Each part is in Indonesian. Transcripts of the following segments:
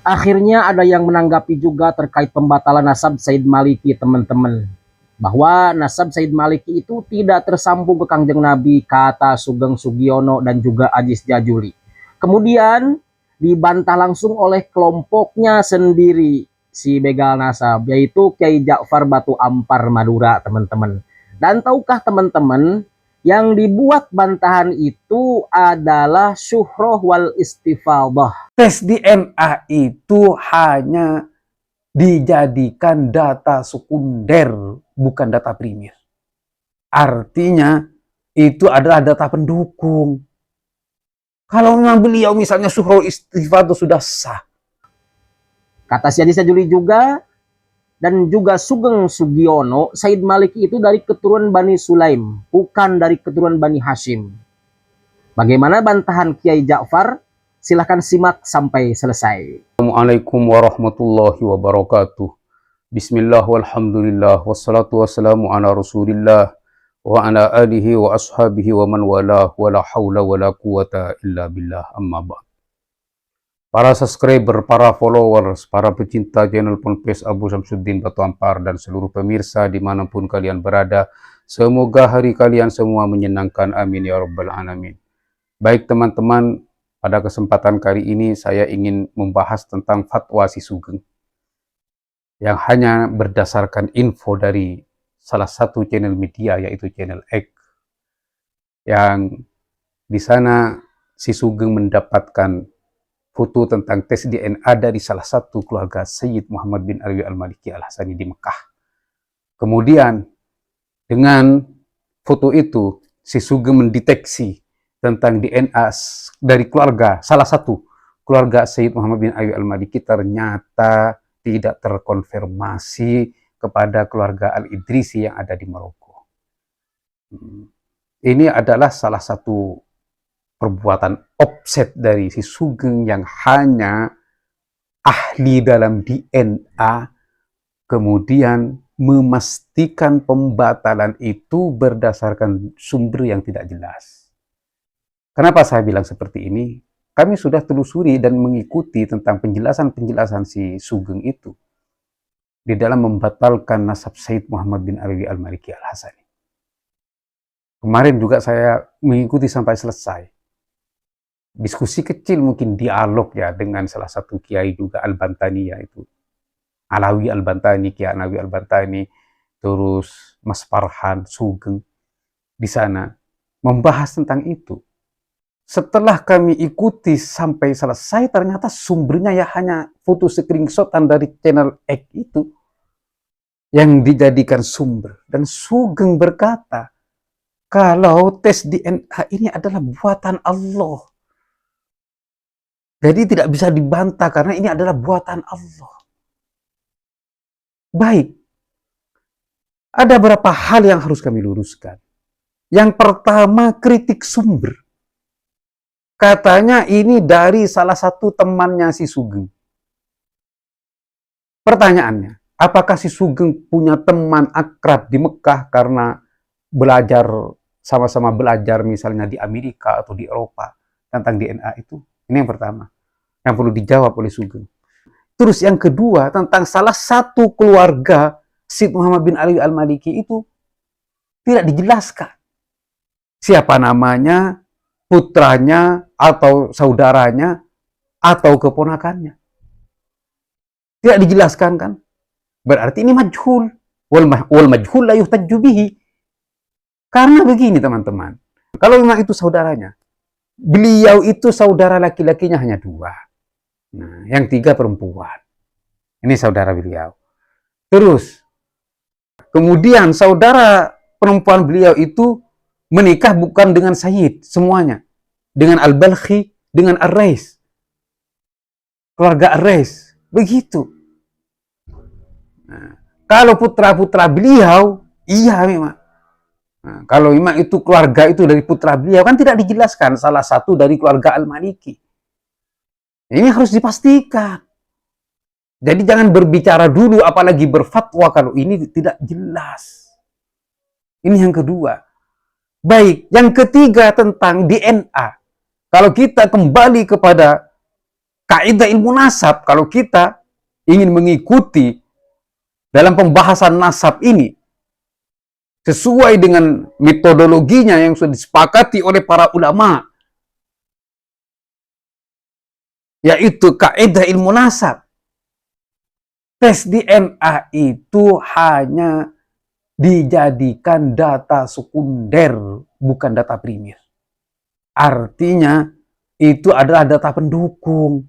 Akhirnya ada yang menanggapi juga terkait pembatalan nasab Said Maliki, teman-teman. Bahwa nasab Said Maliki itu tidak tersambung ke Kangjeng Nabi, kata Sugeng Sugiono dan juga Ajis Jajuli. Kemudian dibantah langsung oleh kelompoknya sendiri, si begal nasab, yaitu Kiai Ja'far Batu Ampar Madura, teman-teman. Dan tahukah teman-teman, yang dibuat bantahan itu adalah syuhroh wal istifadah. Tes DNA itu hanya dijadikan data sekunder, bukan data primer. Artinya, itu adalah data pendukung. Kalau memang beliau misalnya syuhroh istifadah sudah sah. Kata si Ajis Jajuli juga, dan juga Sugeng Sugiono, Said Maliki itu dari keturunan Bani Sulaim, bukan dari keturunan Bani Hashim. Bagaimana bantahan Kiai Ja'far? Silahkan simak sampai selesai. Assalamualaikum warahmatullahi wabarakatuh. Bismillah walhamdulillah wassalatu wassalamu ala rasulillah wa ala alihi wa ashabihi wa man wala wa la hawla wa la quwata illa billah, amma ba'd. Para subscriber, para followers, para pecinta channel Ponpes Abu Syamsuddin Batu Ampar dan seluruh pemirsa dimanapun kalian berada, semoga hari kalian semua menyenangkan, amin ya rabbal alamin. Baik teman-teman, pada kesempatan kali ini saya ingin membahas tentang fatwa si Sugeng yang hanya berdasarkan info dari salah satu channel media, yaitu channel X, yang di sana si Sugeng mendapatkan foto tentang tes DNA dari salah satu keluarga Sayyid Muhammad bin Alwi Al-Maliki Al-Hasani di Mekah. Kemudian dengan foto itu si Sugeng mendeteksi tentang DNA dari keluarga, salah satu keluarga Sayyid Muhammad bin Alwi Al-Maliki ternyata tidak terkonfirmasi kepada keluarga Al-Idrisi yang ada di Maroko. Ini adalah salah satu perbuatan offset dari si Sugeng yang hanya ahli dalam DNA, kemudian memastikan pembatalan itu berdasarkan sumber yang tidak jelas. Kenapa saya bilang seperti ini? Kami sudah telusuri dan mengikuti tentang penjelasan-penjelasan si Sugeng itu di dalam membatalkan nasab Sayyid Muhammad bin Alwi Al-Maliki Al-Hasani. Kemarin juga saya mengikuti sampai selesai. Diskusi kecil, mungkin dialog ya, dengan salah satu kiai juga Al-Bantani, yaitu Alawi Al-Bantani, Kiai Alawi Al-Bantani, terus Mas Farhan Sugeng di sana membahas tentang itu. Setelah kami ikuti sampai selesai, ternyata sumbernya ya hanya foto screenshotan dari channel X itu yang dijadikan sumber. Dan Sugeng berkata, kalau tes DNA ini adalah buatan Allah. Jadi tidak bisa dibantah karena ini adalah buatan Allah. Baik. Ada beberapa hal yang harus kami luruskan. Yang pertama, kritik sumber. Katanya ini dari salah satu temannya si Sugeng. Pertanyaannya, apakah si Sugeng punya teman akrab di Mekah karena belajar, sama-sama belajar misalnya di Amerika atau di Eropa tentang DNA itu? Ini yang pertama, yang perlu dijawab oleh Sugeng. Terus yang kedua, tentang salah satu keluarga Sayyid Muhammad bin Alwi Al-Maliki itu tidak dijelaskan. Siapa namanya, putranya, atau saudaranya, atau keponakannya. Tidak dijelaskan kan? Berarti ini majhul. Wal majhul la yuhtajju bihi. Karena begini teman-teman, kalau memang itu saudaranya, beliau itu saudara laki-lakinya hanya 2. Nah, yang 3 perempuan. Ini saudara beliau. Terus, kemudian saudara perempuan beliau itu menikah bukan dengan Sayyid semuanya. Dengan Al-Balkhi, dengan Ar-Rais. Keluarga Ar-Rais. Begitu. Nah, kalau putra-putra beliau, iya memang. Nah, kalau memang itu keluarga itu dari putra beliau, kan tidak dijelaskan salah satu dari keluarga Al-Maliki. Ini harus dipastikan. Jadi jangan berbicara dulu, apalagi berfatwa kalau ini tidak jelas. Ini yang kedua. Baik, yang ketiga tentang DNA. Kalau kita kembali kepada kaidah ilmu nasab, kalau kita ingin mengikuti dalam pembahasan nasab ini sesuai dengan metodologinya yang sudah disepakati oleh para ulama, yaitu kaidah ilmu nasab, tes DNA itu hanya dijadikan data sekunder, bukan data primer. Artinya itu adalah data pendukung.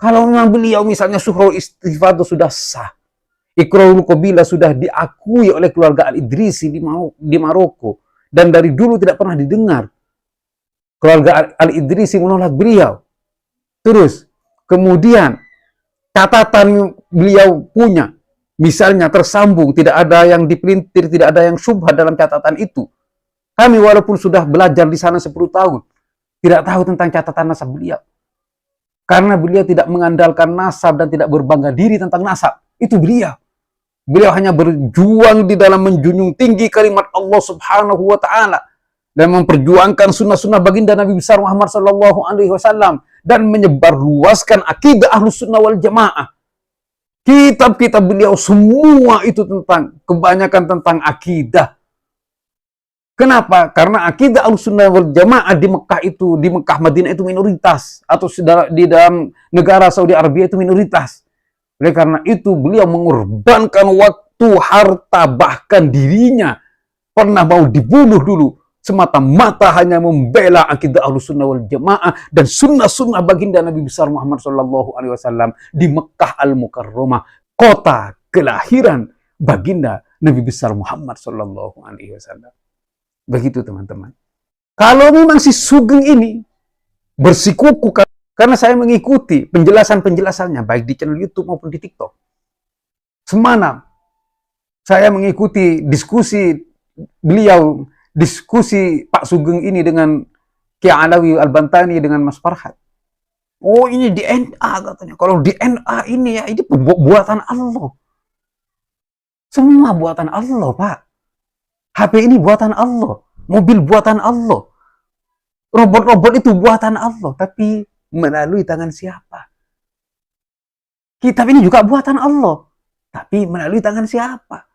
Kalau memang beliau misalnya Suhrul Istifadah sudah sah, Iqrarul Qabilah sudah diakui oleh keluarga Al-Idrisi di Maroko, dan dari dulu tidak pernah didengar keluarga Al-Idrisi menolak beliau. Terus kemudian catatan beliau punya, misalnya tersambung, tidak ada yang dipelintir, tidak ada yang syubhat dalam catatan itu. Kami walaupun sudah belajar di sana 10 tahun, tidak tahu tentang catatan nasab beliau. Karena beliau tidak mengandalkan nasab dan tidak berbangga diri tentang nasab. Itu beliau. Beliau hanya berjuang di dalam menjunjung tinggi kalimat Allah Subhanahu wa Ta'ala dan memperjuangkan sunnah-sunnah baginda Nabi besar Muhammad Sallallahu Alaihi Wasallam dan menyebarluaskan akidah Ahlus Sunnah wal Jamaah. Kitab-kitab beliau semua itu kebanyakan tentang akidah. Kenapa? Karena akidah Ahlussunnah wal Jamaah di Mekah Madinah itu minoritas, atau di dalam negara Saudi Arabia itu minoritas. Oleh karena itu beliau mengorbankan waktu, harta, bahkan dirinya, pernah mau dibunuh dulu, semata-mata hanya membela akidah Ahlussunnah wal Jamaah dan sunnah-sunnah baginda Nabi besar Muhammad Sallallahu Alaihi Wasallam di Mekah Al-Mukarramah, kota kelahiran baginda Nabi besar Muhammad Sallallahu Alaihi Wasallam. Begitu teman-teman. Kalau memang si Sugeng ini bersikuku, karena saya mengikuti penjelasannya baik di channel YouTube maupun di TikTok. Semalam saya mengikuti diskusi beliau, diskusi Pak Sugeng ini dengan Kiai Alawi Al-Bantani dengan Mas Farhad. Oh, ini DNA katanya. Kalau DNA ini ya, ini buatan Allah. Semua buatan Allah, Pak. HP ini buatan Allah, mobil buatan Allah, robot-robot itu buatan Allah, tapi melalui tangan siapa? Kitab ini juga buatan Allah, tapi melalui tangan siapa?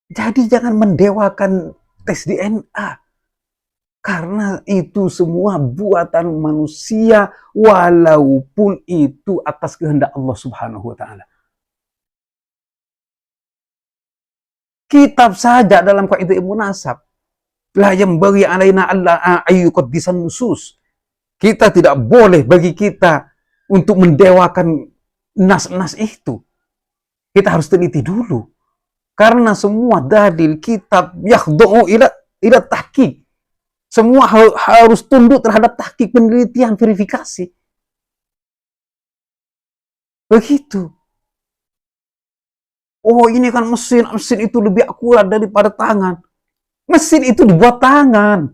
Jadi jangan mendewakan tes DNA, karena itu semua buatan manusia, walaupun itu atas kehendak Allah Subhanahu wa Ta'ala. Kitab saja dalam kaidah ilmu nasab, la yanbaghi alaina alla ayyuqaddisan nusus. Kita tidak boleh bagi kita untuk mendewakan nas-nas itu. Kita harus teliti dulu. Karena semua dalil kitab yakhdu'u ila tahqiq. Semua harus tunduk terhadap tahqiq, penelitian, verifikasi. Begitu. Oh, ini kan mesin itu lebih akurat daripada tangan. Mesin itu dibuat tangan.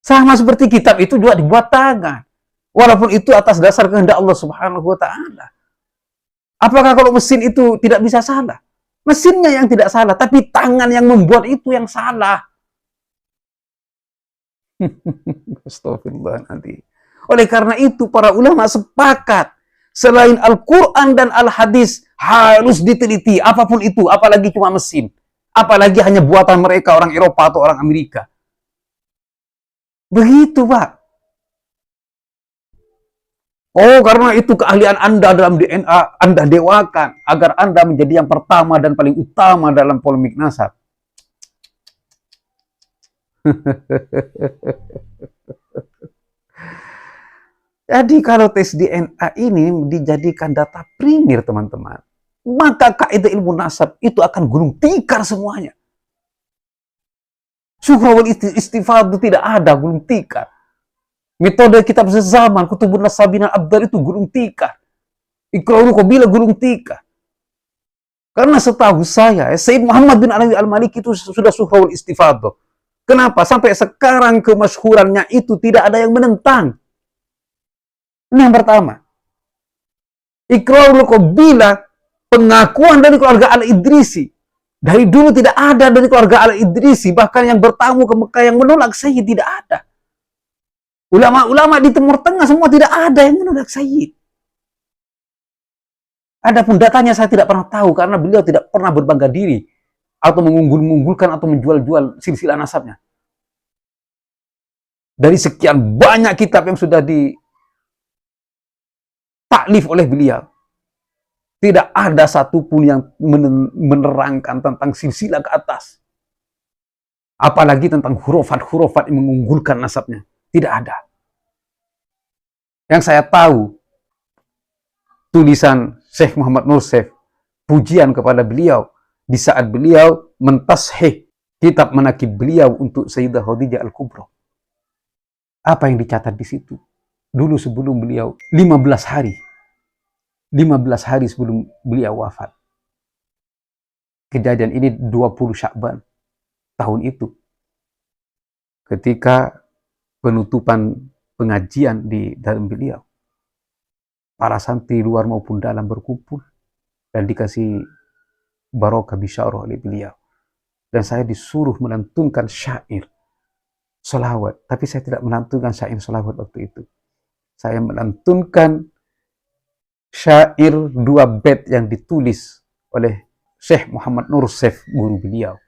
Sama seperti kitab itu juga dibuat tangan. Walaupun itu atas dasar kehendak Allah Subhanahu wa Ta'ala. Apakah kalau mesin itu tidak bisa salah? Mesinnya yang tidak salah, tapi tangan yang membuat itu yang salah. Astagfirullah nanti. Oleh karena itu para ulama sepakat, selain Al-Quran dan Al-Hadis harus diteliti, apapun itu, apalagi cuma mesin. Apalagi hanya buatan mereka, orang Eropa atau orang Amerika. Begitu, Pak. Oh, karena itu keahlian Anda dalam DNA, Anda dewakan, agar Anda menjadi yang pertama dan paling utama dalam polemik nasab. Jadi kalau tes DNA ini dijadikan data primer, teman-teman, maka kaidah ilmu nasab itu akan gulung tikar semuanya. Suhrul Istifadah tidak ada gulung tikar. Metode kitab sezaman, Kutubun Nasabina Abdal itu gulung tikar. Iqrarul Qabilah gulung tikar. Karena setahu saya, Sayyid Muhammad bin Alawi Al-Maliki itu sudah Suhrul Istifadah. Kenapa? Sampai sekarang kemasyhurannya itu tidak ada yang menentang. Ini yang pertama. Iqrarul Qabilah, pengakuan dari keluarga Al-Idrisi. Dari dulu tidak ada dari keluarga Al-Idrisi, bahkan yang bertamu ke Mekah yang menolak Sayyid tidak ada. Ulama-ulama di Timur Tengah semua tidak ada yang menolak Sayyid. Adapun datanya saya tidak pernah tahu karena beliau tidak pernah berbangga diri atau mengunggul-unggulkan atau menjual-jual silsilah nasabnya. Dari sekian banyak kitab yang sudah ditaklif oleh beliau, tidak ada satupun yang menerangkan tentang silsilah ke atas. Apalagi tentang hurufat-hurufat yang mengunggulkan nasabnya. Tidak ada. Yang saya tahu, tulisan Syekh Muhammad Nur Saif, pujian kepada beliau, di saat beliau mentashih kitab manaqib beliau untuk Sayyidah Khadijah Al-Kubra. Apa yang dicatat di situ? Dulu sebelum beliau 15 hari sebelum beliau wafat. Kejadian ini 20 Sya'ban tahun itu. Ketika penutupan pengajian di dalam beliau. Para santri luar maupun dalam berkumpul dan dikasih barokah bisyarah oleh beliau. Dan saya disuruh melantunkan syair selawat, tapi saya tidak melantunkan syair selawat waktu itu. Saya melantunkan syair 2 bait yang ditulis oleh Syekh Muhammad Nur Saif, guru beliau.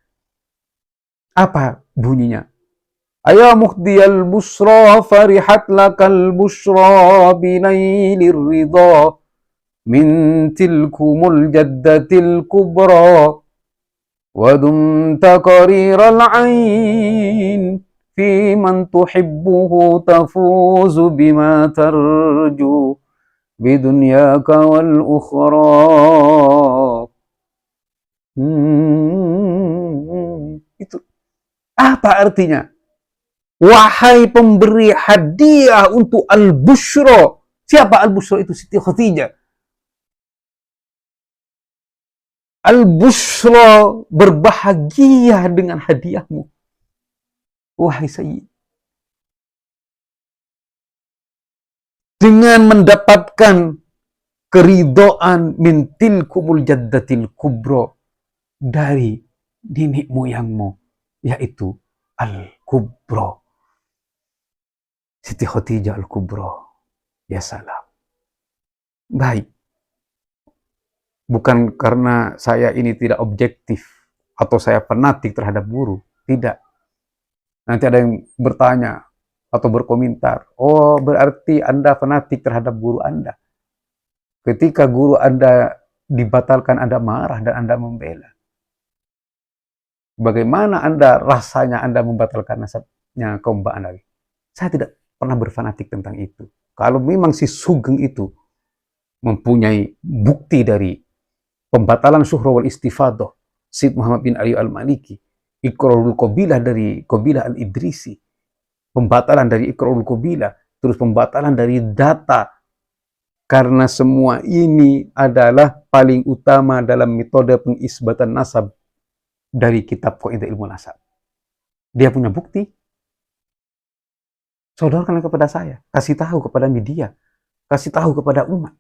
Apa bunyinya? Aya muhdiyal busra farihat lakal busra binailir ridha min tilkumul jaddatil kubra wadumta qariral ain fi man tuhibbuhu tafuzu bima tarju bidunyaka wal ukhra. Itu apa artinya? Wahai pemberi hadiah untuk Al-Bushra. Siapa Al-Bushra itu? Siti Khadijah. Al-Bushra, berbahagia dengan hadiahmu. Wahai Sayyid. Dengan mendapatkan keridhaan min tilkumul jaddatil kubra, dari nenek moyangmu, yaitu Al-Kubra. Siti Khadijah Al-Kubra. Ya salam. Baik. Bukan karena saya ini tidak objektif atau saya fanatik terhadap guru. Tidak. Nanti ada yang bertanya atau berkomentar, oh berarti Anda fanatik terhadap guru Anda. Ketika guru Anda dibatalkan, Anda marah dan Anda membela. Bagaimana rasanya Anda membatalkan nasabnya kaum Mbak Anawi? Saya tidak pernah berfanatik tentang itu. Kalau memang si Sugeng itu mempunyai bukti dari pembatalan Syuhra wal Istifadah, Syed Muhammad bin Ali Al-Maliki, Iqrarul Qabilah dari Qabilah Al-Idrisi, pembatalan dari Iqrarul Qabilah, terus pembatalan dari data, karena semua ini adalah paling utama dalam metode pengisbatan nasab dari kitab Qaidah Ilmu Nasab. Dia punya bukti. Sodorkan kepada saya, kasih tahu kepada media, kasih tahu kepada umat,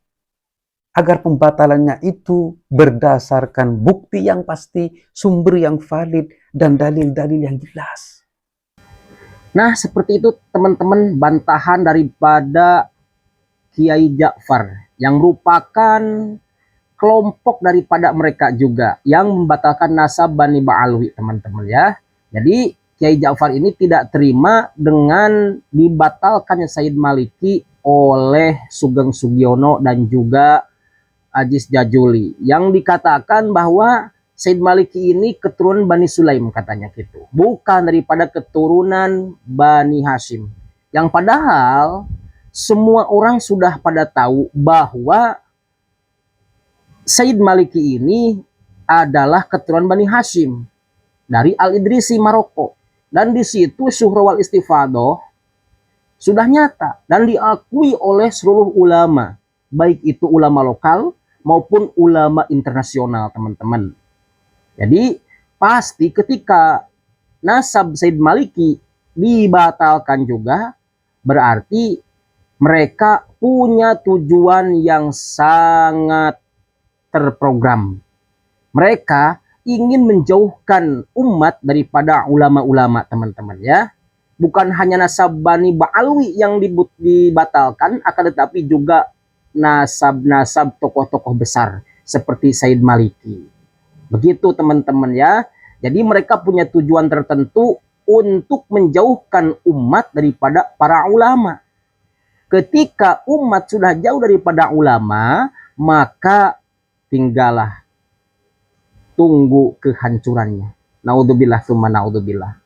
agar pembatalannya itu berdasarkan bukti yang pasti, sumber yang valid, dan dalil-dalil yang jelas. Nah, seperti itu teman-teman bantahan daripada Kiai Ja'far yang merupakan kelompok daripada mereka juga yang membatalkan nasab Bani Ba'alwi, teman-teman ya. Jadi Kiai Ja'far ini tidak terima dengan dibatalkannya Sayyid Maliki oleh Sugeng Sugiono dan juga Aziz Jajuli, yang dikatakan bahwa Sayyid Maliki ini keturunan Bani Sulaim, katanya gitu, bukan daripada keturunan Bani Hashim, yang padahal semua orang sudah pada tahu bahwa Sayyid Maliki ini adalah keturunan Bani Hashim dari Al-Idrisi Maroko, dan di situ Syuhra wal Istifadah sudah nyata dan diakui oleh seluruh ulama, baik itu ulama lokal maupun ulama internasional, teman-teman. Jadi pasti ketika nasab Sayyid Maliki dibatalkan juga, berarti mereka punya tujuan yang sangat terprogram. Mereka ingin menjauhkan umat daripada ulama-ulama, teman-teman ya. bukan hanya nasab Bani Ba'alwi yang dibatalkan, akan tetapi juga nasab-nasab tokoh-tokoh besar seperti Said Maliki. Begitu teman-teman ya. Jadi mereka punya tujuan tertentu untuk menjauhkan umat daripada para ulama. Ketika umat sudah jauh daripada ulama, maka tinggallah tunggu kehancurannya. Naudzubillah tsumma naudzubillah.